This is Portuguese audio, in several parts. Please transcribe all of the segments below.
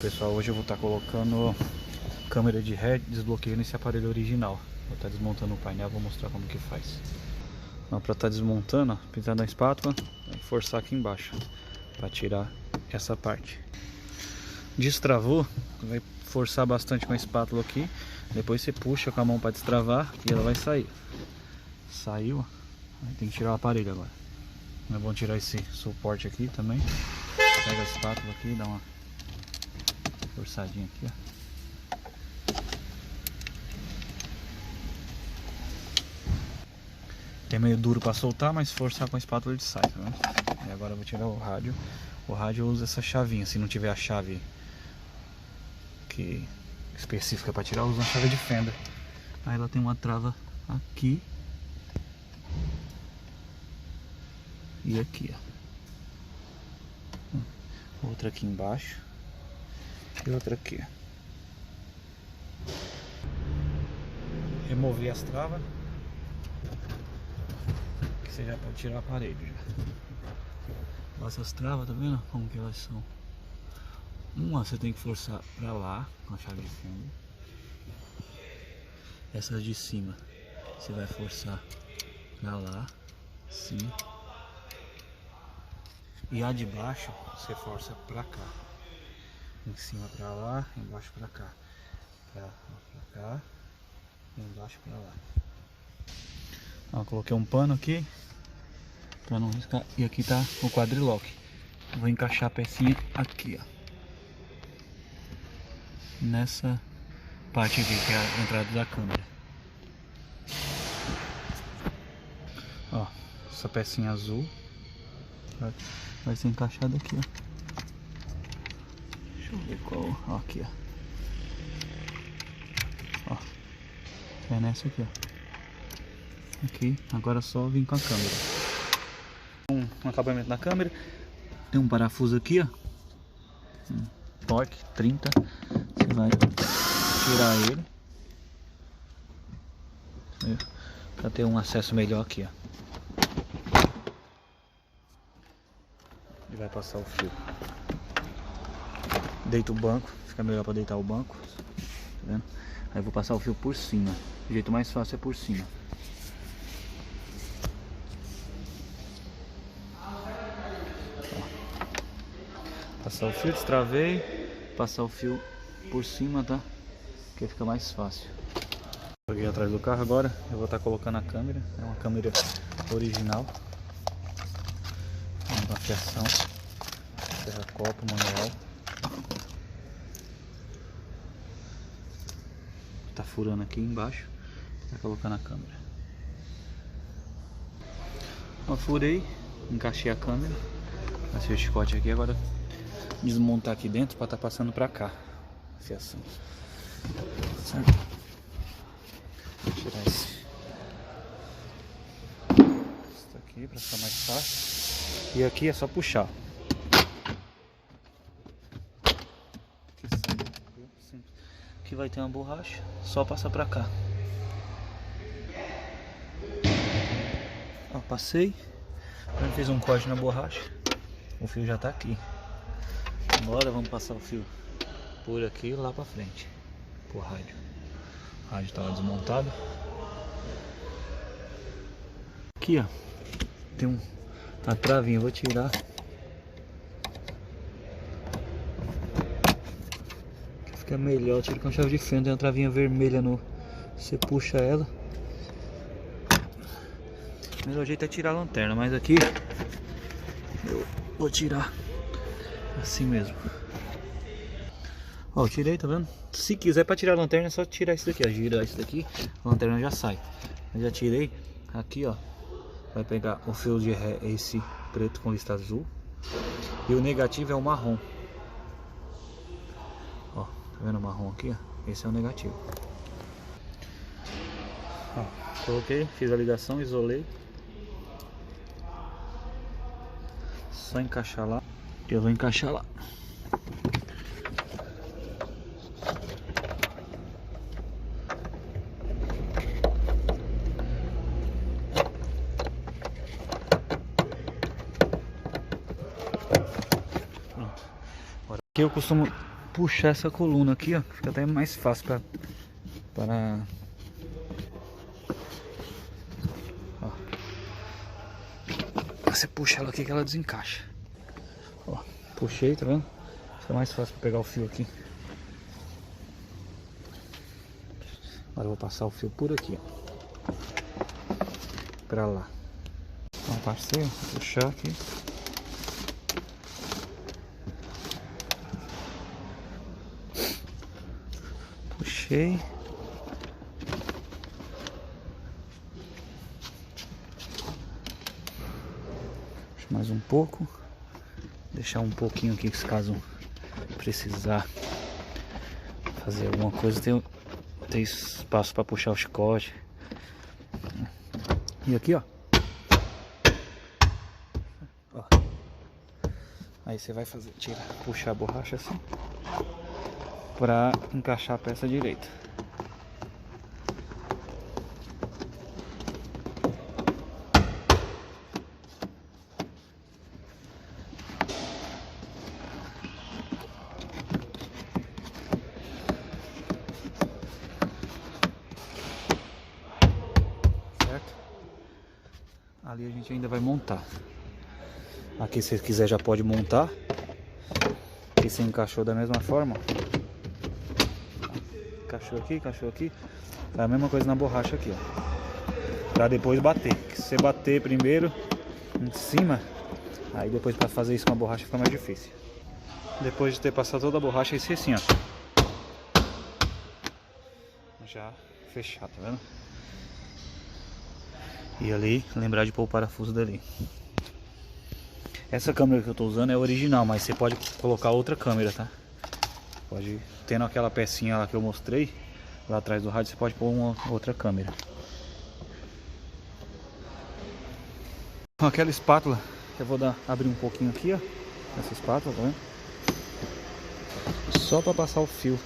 Pessoal, hoje eu vou estar colocando câmera de ré desbloqueio nesse aparelho original. Vou estar desmontando o painel, vou mostrar como que faz. Então, para estar desmontando, ó, pintar na espátula e forçar aqui embaixo para tirar essa parte. Destravou, vai forçar bastante com a espátula aqui, depois você puxa com a mão para destravar e ela vai sair. Saiu, ó. Aí tem que tirar o aparelho agora. É bom tirar esse suporte aqui também. Pega a espátula aqui e dá uma forçadinha aqui, ó. É meio duro para soltar, mas forçar com a espátula ele sai, tá vendo? E agora eu vou tirar o rádio. O rádio usa essa chavinha, se não tiver a chave que específica para tirar, usa uma chave de fenda. Aí ela tem uma trava aqui e aqui, ó. Outra aqui embaixo e outra aqui. Remover as travas, que você já pode tirar o aparelho já. Essas travas, tá vendo como que elas são? Uma você tem que forçar pra lá com a chave de fenda. Essas de cima você vai forçar pra lá, sim. E a de baixo você força pra cá. Em cima pra lá, embaixo pra cá. Pra cá, embaixo pra lá. Ó, coloquei um pano aqui pra não riscar. E aqui tá o quadrilock. Vou encaixar a pecinha aqui, ó. Nessa parte aqui, que é a entrada da câmera. Ó, essa pecinha azul vai ser encaixada aqui, ó. Deixa eu ver qual. Ó, aqui, ó. Ó, é nessa aqui, ó. Aqui, agora é só vir com a câmera. Um acabamento na câmera. Tem um parafuso aqui, ó. Torque 30. Você vai tirar ele para ter um acesso melhor aqui, ó. E vai passar o fio. Deita o banco, fica melhor para deitar o banco, tá vendo? Aí eu vou passar o fio por cima. O jeito mais fácil é por cima. Passar o fio, destravei, passar o fio por cima, tá? Que fica mais fácil. Joguei atrás do carro agora, eu vou estar colocando a câmera. É uma câmera original. Uma fiação, ferra-copo, manual. Tá furando aqui embaixo, tá colocando a câmera. Eu furei, encaixei a câmera, passei o chicote aqui, agora desmontar aqui dentro para estar passando para cá a fiação. Certo? Vou tirar esse aqui para ficar mais fácil. E aqui é só puxar. Aqui vai ter uma borracha, só passar para cá. Ó, passei, fiz um corte na borracha, o fio já tá aqui. Agora vamos passar o fio por aqui e lá pra frente, pro rádio. O rádio tava desmontado. Aqui, ó, tem uma travinha, eu vou tirar. Que fica melhor, tira com a chave de fenda. Tem uma travinha vermelha no. Você puxa ela. O melhor jeito é tirar a lanterna, mas aqui eu vou tirar assim mesmo. Ó, eu tirei, tá vendo? Se quiser pra tirar a lanterna é só tirar isso daqui, ó. Girar isso daqui, a lanterna já sai. Eu já tirei. Aqui, ó, vai pegar o fio de ré, esse preto com lista azul. E o negativo é o marrom. Ó, tá vendo o marrom aqui, ó? Esse é o negativo. Ó, coloquei, fiz a ligação, isolei. Só encaixar lá. Eu vou encaixar lá. Pronto. Agora aqui eu costumo puxar essa coluna aqui, ó. Fica até mais fácil para... Ó. Você puxa ela aqui que ela desencaixa. Ó, puxei, tá vendo? Fica mais fácil para pegar o fio aqui. Agora eu vou passar o fio por aqui, ó. Pra lá. Então, parceiro, vou puxar aqui. Puxei. Puxo mais um pouco. Deixar um pouquinho aqui, caso precisar fazer alguma coisa, tem espaço para puxar o chicote. E aqui, ó. Aí você vai fazer, puxar a borracha assim para encaixar a peça direita. Certo? Ali a gente ainda vai montar. Aqui, se você quiser, já pode montar. Aqui você encaixou da mesma forma. Encaixou aqui. É a mesma coisa na borracha aqui, ó. Pra depois bater. Se você bater primeiro em cima, aí depois pra fazer isso com a borracha fica mais difícil. Depois de ter passado toda a borracha, esse assim, ó. Já fechado, tá vendo? E ali, lembrar de pôr o parafuso dali. Essa câmera que eu tô usando é original, mas você pode colocar outra câmera, tá? Pode, tendo aquela pecinha lá que eu mostrei, lá atrás do rádio, você pode pôr uma outra câmera. Com aquela espátula, eu vou abrir um pouquinho aqui, ó. Essa espátula, tá vendo? Só pra passar o fio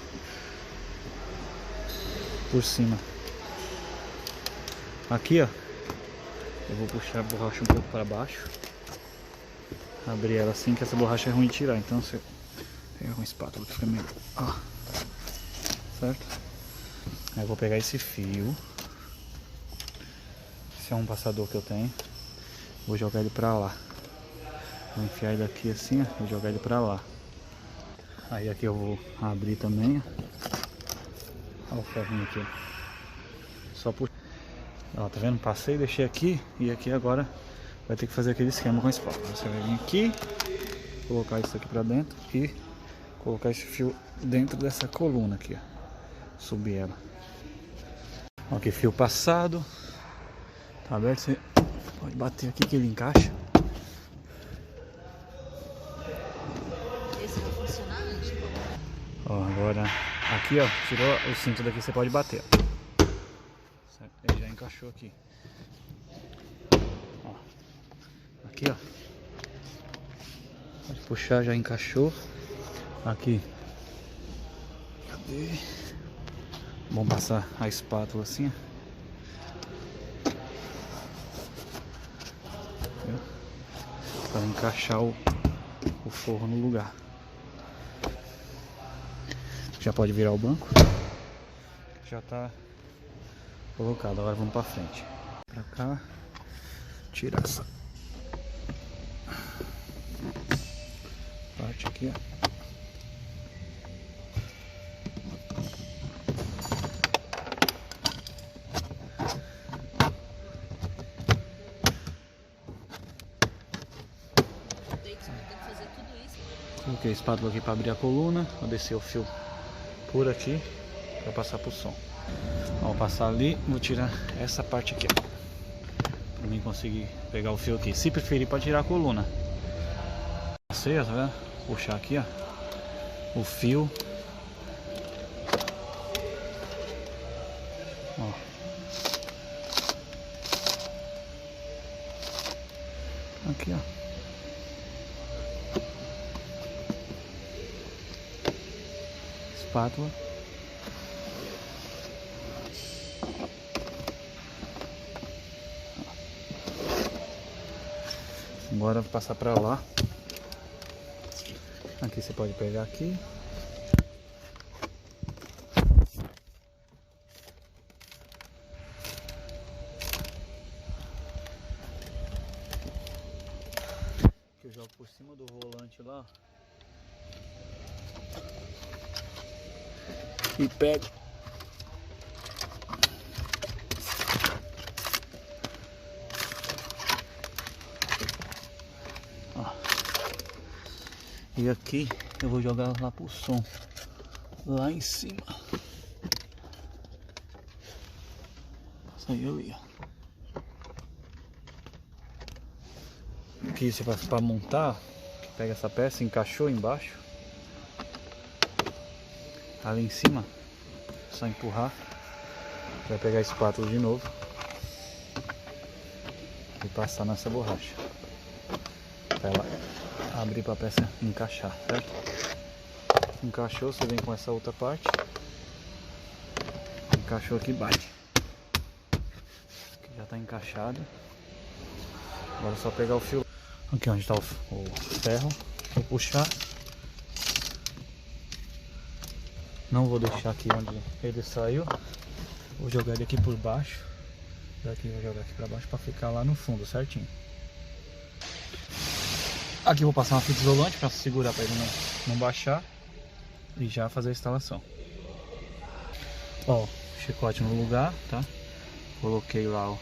por cima. Aqui, ó, eu vou puxar a borracha um pouco para baixo. Abrir ela assim, que essa borracha é ruim de tirar, então você pega uma espátula que fica melhor. Ó. Certo? Aí eu vou pegar esse fio. Esse é um passador que eu tenho. Vou jogar ele pra lá. Vou enfiar ele aqui assim, ó, e jogar ele pra lá. Aí aqui eu vou abrir também, ó. Olha o ferrinho aqui, ó. Só puxar. Ó, tá vendo? Passei, deixei aqui. E aqui agora vai ter que fazer aquele esquema com a espátula. Você vai vir aqui, colocar isso aqui pra dentro e colocar esse fio dentro dessa coluna aqui, ó. Subir ela. Ó, aqui fio passado. Tá aberto, você pode bater aqui que ele encaixa. Esse vai funcionar antes? Ó, agora aqui, ó, tirou o cinto daqui, você pode bater, ó. Certo? Ele já encaixou aqui. Ó. Aqui, ó. Pode puxar, já encaixou. Aqui. Cadê? Vamos passar a espátula assim, ó. Para encaixar o forro no lugar. Já pode virar o banco. Já tá colocado. Agora vamos para frente. Para cá. Tirar essa parte aqui, ó. Coloquei a espátula aqui para abrir a coluna. Vou descer o fio por aqui para passar pro som. Vou passar ali, vou tirar essa parte aqui, ó, para mim conseguir pegar o fio aqui. Se preferir, pode tirar a coluna. Passei, ó, tá vendo? Puxar aqui, ó, o fio. Ó. Aqui, ó. Espátula. Agora vou passar para lá. Aqui você pode pegar aqui. por cima do volante lá e pega. Ó. E aqui eu vou jogar lá pro som, lá em cima. Saiu ali, ó. Aqui você vai para montar, pega essa peça, encaixou embaixo. Ali em cima, só empurrar. Vai pegar a espátula de novo e passar nessa borracha para ela abrir para a peça encaixar, certo? Encaixou, você vem com essa outra parte. Encaixou aqui, bate. Aqui já está encaixado. Agora é só pegar o fio. Aqui onde está o ferro, vou puxar. Não vou deixar aqui onde ele saiu. Vou jogar ele aqui por baixo. Daqui vou jogar aqui para baixo para ficar lá no fundo, certinho. Aqui vou passar uma fita isolante para segurar, para ele não baixar. E já fazer a instalação. Ó, chicote no lugar, tá? Coloquei lá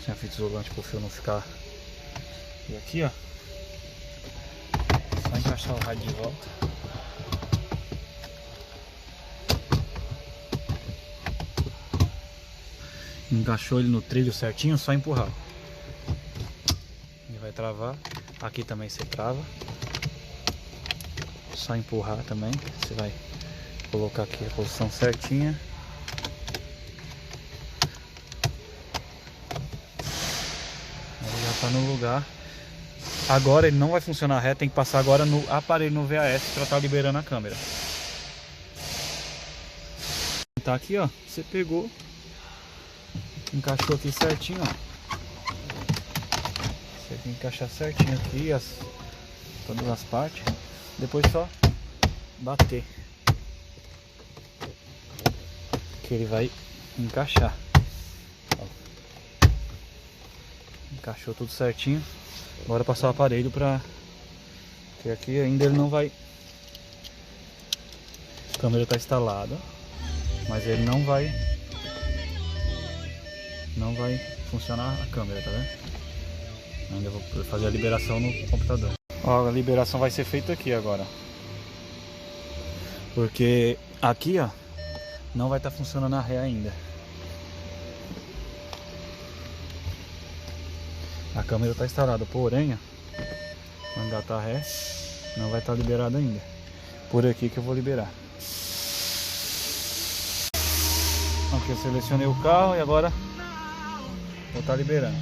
sem a fita isolante para o fio não ficar. E aqui, ó, só encaixar o rádio de volta. Encaixou ele no trilho certinho, só empurrar. Ele vai travar. Aqui também você trava. Só empurrar também. Você vai colocar aqui a posição certinha. Ele já tá no lugar. Agora ele não vai funcionar reto, tem que passar agora no aparelho, no VAS, para estar liberando a câmera. Tá aqui, ó, você pegou, encaixou aqui certinho, ó. Você tem que encaixar certinho aqui, todas as partes. Depois só bater, que ele vai encaixar. Ó. Encaixou tudo certinho. Agora passar o aparelho para, porque aqui ainda ele não vai, a câmera está instalada, mas ele não vai funcionar a câmera, tá vendo? Ainda vou fazer a liberação no computador. Ó, a liberação vai ser feita aqui agora, porque aqui, ó, não vai estar funcionando a ré ainda. A câmera está instalada, porém, quando engatar a ré, não vai estar liberado ainda. Por aqui que eu vou liberar. Aqui eu selecionei o carro e agora vou estar liberando.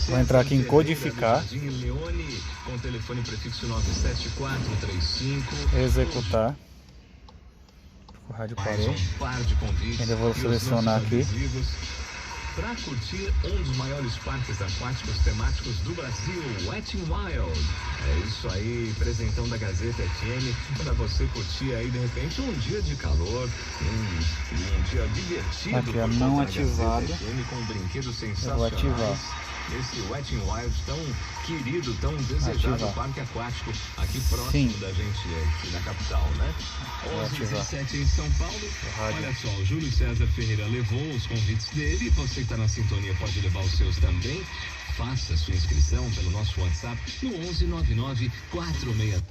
Vou entrar aqui em codificar. Com telefone prefixo 97435. Executar. O rádio parou. Ainda vou selecionar aqui. Para curtir um dos maiores parques aquáticos temáticos do Brasil, Wet n Wild. É isso aí, presentão da Gazeta FM, para você curtir aí de repente um dia de calor, um dia divertido. Aqui é não ativado. Com brinquedos sensacionais. Eu vou ativar. Esse Wet n Wild tão querido, tão desejado parque aquático aqui próximo da gente, aqui na capital, né? 11h17 em São Paulo. Olha só, o Júlio César Ferreira levou os convites dele. Você que está na sintonia pode levar os seus também. Faça sua inscrição pelo nosso WhatsApp no 119946.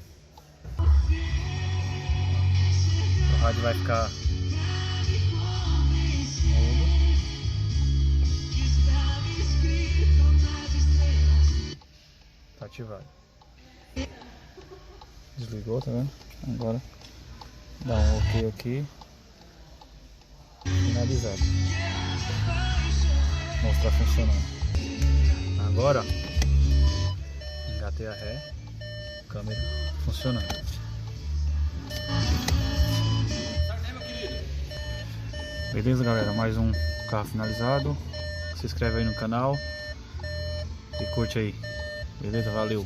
O rádio vai ficar tá ativado. Desligou, tá vendo? Agora dá um ok aqui. Finalizado. Mostrar funcionando. Agora engatei a ré. Câmera funcionando. Beleza, galera? Mais um carro finalizado. Se inscreve aí no canal e curte aí. Beleza? Valeu!